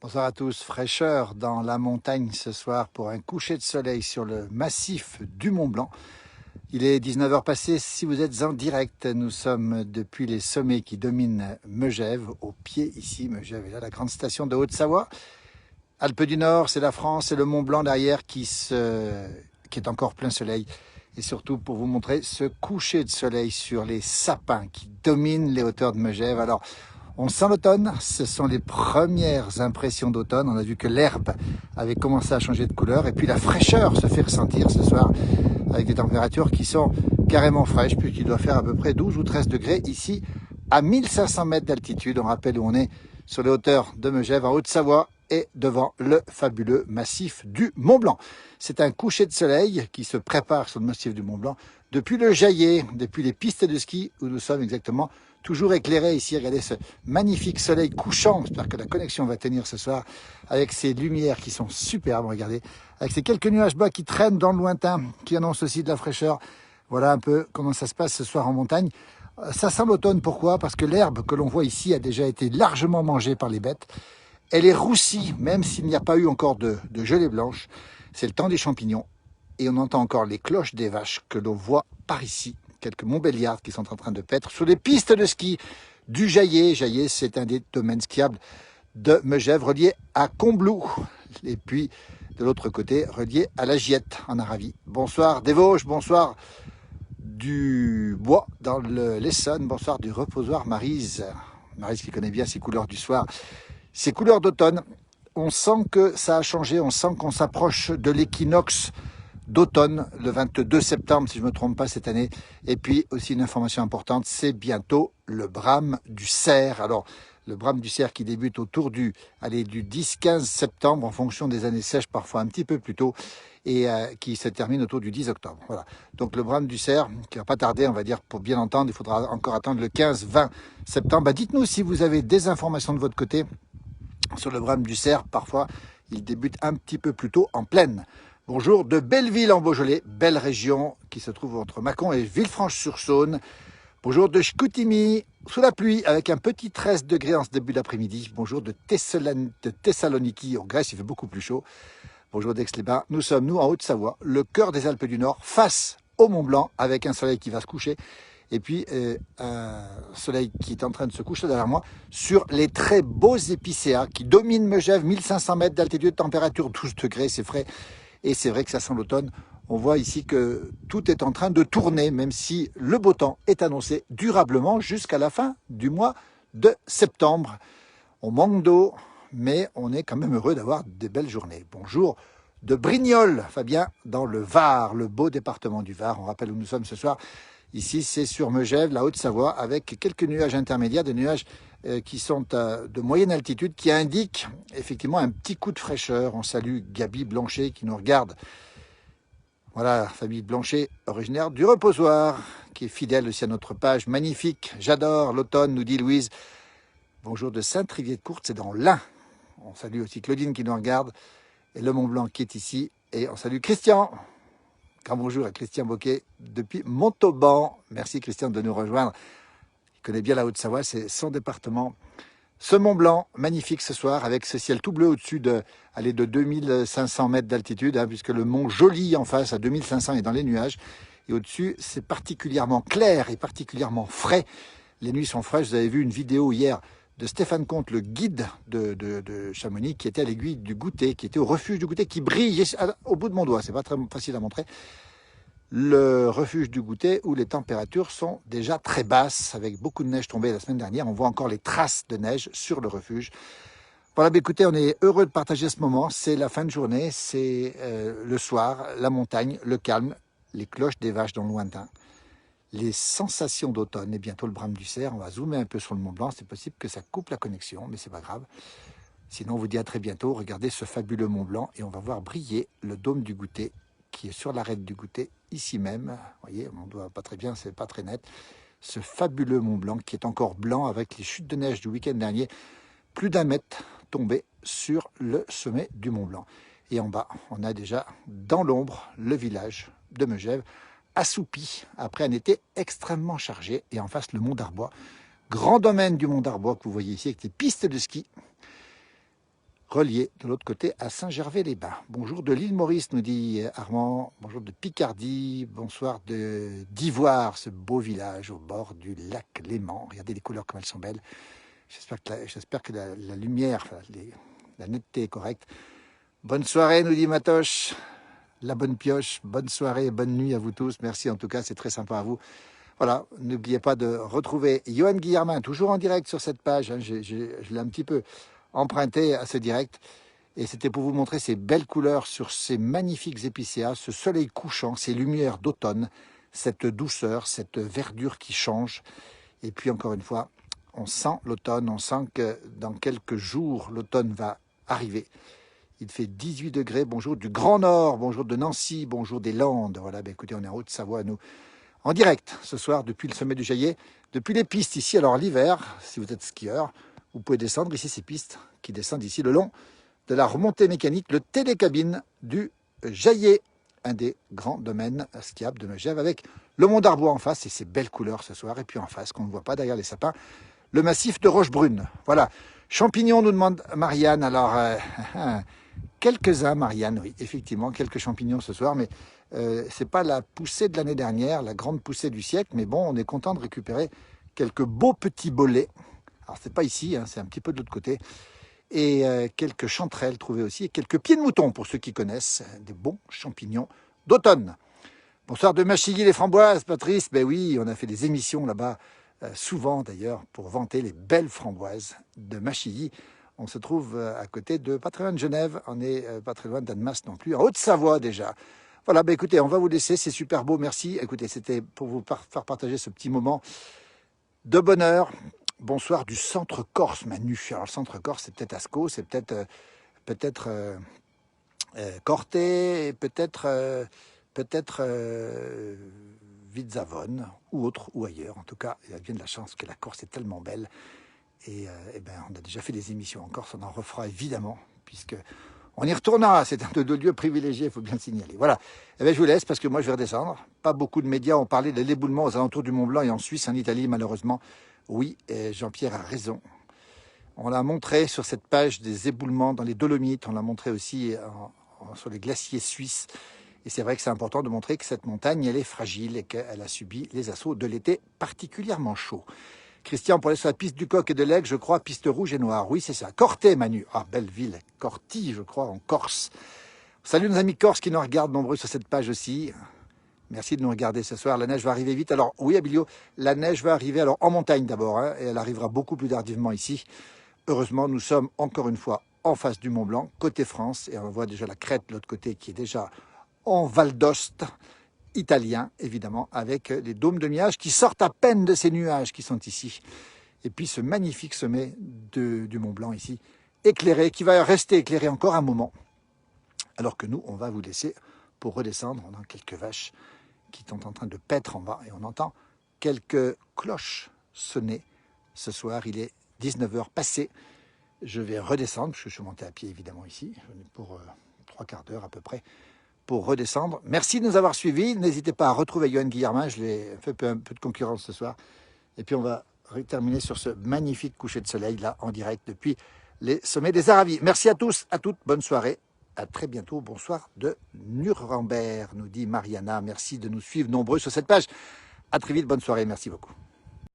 Bonsoir à tous, fraîcheur dans la montagne ce soir pour un coucher de soleil sur le massif du Mont Blanc. Il est 19 heures passées, si vous êtes en direct, nous sommes depuis les sommets qui dominent Megève, au pied ici, Megève est là, la grande station de Haute-Savoie. Alpes du Nord, c'est la France, et le Mont Blanc derrière qui est encore plein soleil. Et surtout pour vous montrer ce coucher de soleil sur les sapins qui dominent les hauteurs de Megève. Alors, on sent l'automne, ce sont les premières impressions d'automne. On a vu que l'herbe avait commencé à changer de couleur et puis la fraîcheur se fait ressentir ce soir avec des températures qui sont carrément fraîches puisqu'il doit faire à peu près 12 ou 13 degrés ici à 1500 mètres d'altitude. On rappelle où on est sur les hauteurs de Megève en Haute-Savoie et devant le fabuleux massif du Mont Blanc. C'est un coucher de soleil qui se prépare sur le massif du Mont Blanc depuis le Jaillet, depuis les pistes de ski où nous sommes exactement toujours éclairé ici. Regardez ce magnifique soleil couchant. J'espère que la connexion va tenir ce soir avec ces lumières qui sont superbes. Regardez, avec ces quelques nuages bas qui traînent dans le lointain, qui annoncent aussi de la fraîcheur. Voilà un peu comment ça se passe ce soir en montagne. Ça sent l'automne. Pourquoi? Parce que l'herbe que l'on voit ici a déjà été largement mangée par les bêtes. Elle est roussie, même s'il n'y a pas eu encore de gelée blanche. C'est le temps des champignons. Et on entend encore les cloches des vaches que l'on voit par ici. Quelques montbéliardes qui sont en train de paître sur les pistes de ski du Jaillet. Jaillet, c'est un des domaines skiables de Megève, relié à Combloux. Et puis, de l'autre côté, relié à la Giette, en Aravie. Bonsoir des Vosges, bonsoir du Bois, dans l'Essonne. Bonsoir du reposoir Maryse. Maryse qui connaît bien ses couleurs du soir. Ces couleurs d'automne, on sent que ça a changé, on sent qu'on s'approche de l'équinoxe d'automne, le 22 septembre, si je ne me trompe pas cette année. Et puis aussi une information importante, c'est bientôt le brame du cerf. Alors, le brame du cerf qui débute autour du 10-15 septembre, en fonction des années sèches, parfois un petit peu plus tôt, et qui se termine autour du 10 octobre. Voilà. Donc le brame du cerf, qui va pas tarder, on va dire, pour bien entendre, il faudra encore attendre le 15-20 septembre. Bah, dites-nous si vous avez des informations de votre côté sur le brame du cerf. Parfois, il débute un petit peu plus tôt en plaine. Bonjour de Belleville en Beaujolais, belle région qui se trouve entre Mâcon et Villefranche-sur-Saône. Bonjour de Chicoutimi, sous la pluie avec un petit 13 degrés en ce début d'après-midi. Bonjour de Thessaloniki en Grèce, il fait beaucoup plus chaud. Bonjour d'Aix-les-Bains, nous sommes en Haute-Savoie, le cœur des Alpes du Nord, face au Mont Blanc avec un soleil qui va se coucher. Et puis un soleil qui est en train de se coucher derrière moi sur les très beaux épicéas qui dominent Megève, 1500 mètres d'altitude, température 12 degrés, c'est frais. Et c'est vrai que ça sent l'automne. On voit ici que tout est en train de tourner, même si le beau temps est annoncé durablement jusqu'à la fin du mois de septembre. On manque d'eau, mais on est quand même heureux d'avoir des belles journées. Bonjour de Brignoles, Fabien, dans le Var, le beau département du Var. On rappelle où nous sommes ce soir. Ici, c'est sur Megève, la Haute-Savoie, avec quelques nuages intermédiaires, des nuages qui sont de moyenne altitude, qui indiquent effectivement un petit coup de fraîcheur. On salue Gabi Blanchet qui nous regarde. Voilà, famille Blanchet, originaire du Reposoir, qui est fidèle aussi à notre page. Magnifique, j'adore l'automne, nous dit Louise. Bonjour de Saint-Trivier-de-Courte, c'est dans l'Ain. On salue aussi Claudine qui nous regarde, et le Mont Blanc qui est ici. Et on salue Christian. Grand bonjour à Christian Boquet depuis Montauban. Merci Christian de nous rejoindre. Il connaît bien la Haute-Savoie, c'est son département. Ce Mont Blanc, magnifique ce soir, avec ce ciel tout bleu au-dessus de 2500 mètres d'altitude, puisque le mont Joly en face, à 2500, est dans les nuages. Et au-dessus, c'est particulièrement clair et particulièrement frais. Les nuits sont fraîches. Vous avez vu une vidéo hier de Stéphane Comte, le guide de Chamonix, qui était à l'aiguille du Goûter, qui était au refuge du Goûter, qui brille au bout de mon doigt. C'est pas très facile à montrer. Le refuge du Goûter où les températures sont déjà très basses, avec beaucoup de neige tombée la semaine dernière. On voit encore les traces de neige sur le refuge. Voilà, écoutez, on est heureux de partager ce moment. C'est la fin de journée, c'est le soir, la montagne, le calme, les cloches des vaches dans le lointain, les sensations d'automne et bientôt le brame du cerf. On va zoomer un peu sur le Mont Blanc. C'est possible que ça coupe la connexion, mais c'est pas grave. Sinon, on vous dit à très bientôt. Regardez ce fabuleux Mont Blanc et on va voir briller le dôme du Goûter qui est sur l'arête du Goûter, ici même. Vous voyez, on ne voit pas très bien, c'est pas très net. Ce fabuleux Mont Blanc qui est encore blanc avec les chutes de neige du week-end dernier. Plus d'1 mètre tombé sur le sommet du Mont Blanc. Et en bas, on a déjà dans l'ombre le village de Megève, assoupi après un été extrêmement chargé. Et en face, le Mont d'Arbois. Grand domaine du Mont d'Arbois que vous voyez ici avec des pistes de ski relié de l'autre côté à Saint-Gervais-les-Bains. Bonjour de l'île Maurice, nous dit Armand. Bonjour de Picardie. Bonsoir d'Ivoire, ce beau village au bord du lac Léman. Regardez les couleurs comme elles sont belles. J'espère que la lumière, la netteté est correcte. Bonne soirée, nous dit Matoche. La bonne pioche. Bonne soirée, bonne nuit à vous tous. Merci en tout cas, c'est très sympa à vous. Voilà, n'oubliez pas de retrouver Johan Guillermin, toujours en direct sur cette page. Je l'ai un petit peu emprunté à ce direct. Et c'était pour vous montrer ces belles couleurs sur ces magnifiques épicéas, ce soleil couchant, ces lumières d'automne, cette douceur, cette verdure qui change. Et puis encore une fois, on sent l'automne, on sent que dans quelques jours, l'automne va arriver. Il fait 18 degrés. Bonjour du Grand Nord, bonjour de Nancy, bonjour des Landes. Voilà, écoutez, on est en Haute-Savoie, nous. En direct, ce soir, depuis le sommet du Jaillet, depuis les pistes ici. Alors l'hiver, si vous êtes skieur, vous pouvez descendre ici ces pistes qui descendent ici le long de la remontée mécanique, le télécabine du Jaillet, un des grands domaines skiables de Megève, avec le Mont d'Arbois en face et ses belles couleurs ce soir. Et puis en face, qu'on ne voit pas derrière les sapins, le massif de Rochebrune. Voilà. Champignons, nous demande Marianne. Alors, quelques-uns, Marianne, oui, effectivement, quelques champignons ce soir, mais c'est pas la poussée de l'année dernière, la grande poussée du siècle, mais bon, on est content de récupérer quelques beaux petits bolets. Alors, c'est pas ici, hein, c'est un petit peu de l'autre côté. Et quelques chanterelles trouvées aussi, et quelques pieds de mouton, pour ceux qui connaissent, des bons champignons d'automne. Bonsoir de Machilly, les framboises, Patrice. Ben oui, on a fait des émissions là-bas, souvent d'ailleurs, pour vanter les belles framboises de Machilly. On se trouve à côté de pas très loin de Genève, on n'est pas très loin d'Annemasse non plus, en Haute-Savoie déjà. Voilà, ben écoutez, on va vous laisser, c'est super beau, merci. Écoutez, c'était pour vous faire partager ce petit moment de bonheur. Bonsoir du centre Corse, Manu. Alors le centre Corse, c'est peut-être Ascaux, c'est peut-être Corté, peut-être Vidzavone, ou autre, ou ailleurs. En tout cas, il y a bien de la chance que la Corse est tellement belle. Et on a déjà fait des émissions en Corse, on en refera évidemment, puisque on y retournera. C'est un de nos lieux privilégiés, il faut bien le signaler. Voilà. Je vous laisse parce que moi je vais redescendre. Pas beaucoup de médias ont parlé de l'éboulement aux alentours du Mont Blanc et en Suisse, en Italie, malheureusement. Oui, Jean-Pierre a raison. On l'a montré sur cette page des éboulements dans les Dolomites. On l'a montré aussi sur les glaciers suisses. Et c'est vrai que c'est important de montrer que cette montagne, elle est fragile et qu'elle a subi les assauts de l'été particulièrement chaud. Christian, pour aller sur la piste du Coq et de l'Aigle, je crois, piste rouge et noire. Oui, c'est ça. Corté, Manu. Ah, belle ville. Corti, je crois, en Corse. Salut nos amis corses qui nous regardent nombreux sur cette page aussi. Merci de nous regarder ce soir. La neige va arriver vite. Alors, oui, Abilio, la neige va arriver alors en montagne d'abord, hein, et elle arrivera beaucoup plus tardivement ici. Heureusement, nous sommes encore une fois en face du Mont Blanc, côté France, et on voit déjà la crête de l'autre côté qui est déjà en Val d'Ost, italien, évidemment, avec les dômes de nuages qui sortent à peine de ces nuages qui sont ici. Et puis ce magnifique sommet du Mont Blanc ici, éclairé, qui va rester éclairé encore un moment. Alors que nous, on va vous laisser pour redescendre. On a quelques vaches qui sont en train de paître en bas et on entend quelques cloches sonner. Ce soir, il est 19h passé. Je vais redescendre, parce que je suis monté à pied évidemment ici, pour 3/4 d'heure à peu près, pour redescendre. Merci de nous avoir suivis. N'hésitez pas à retrouver Johan Guillermin. Je l'ai fait un peu de concurrence ce soir. Et puis on va terminer sur ce magnifique coucher de soleil là en direct depuis les sommets des Aravis. Merci à tous, à toutes. Bonne soirée. À très bientôt. Bonsoir de Nuremberg, nous dit Mariana. Merci de nous suivre nombreux sur cette page. À très vite. Bonne soirée. Merci beaucoup.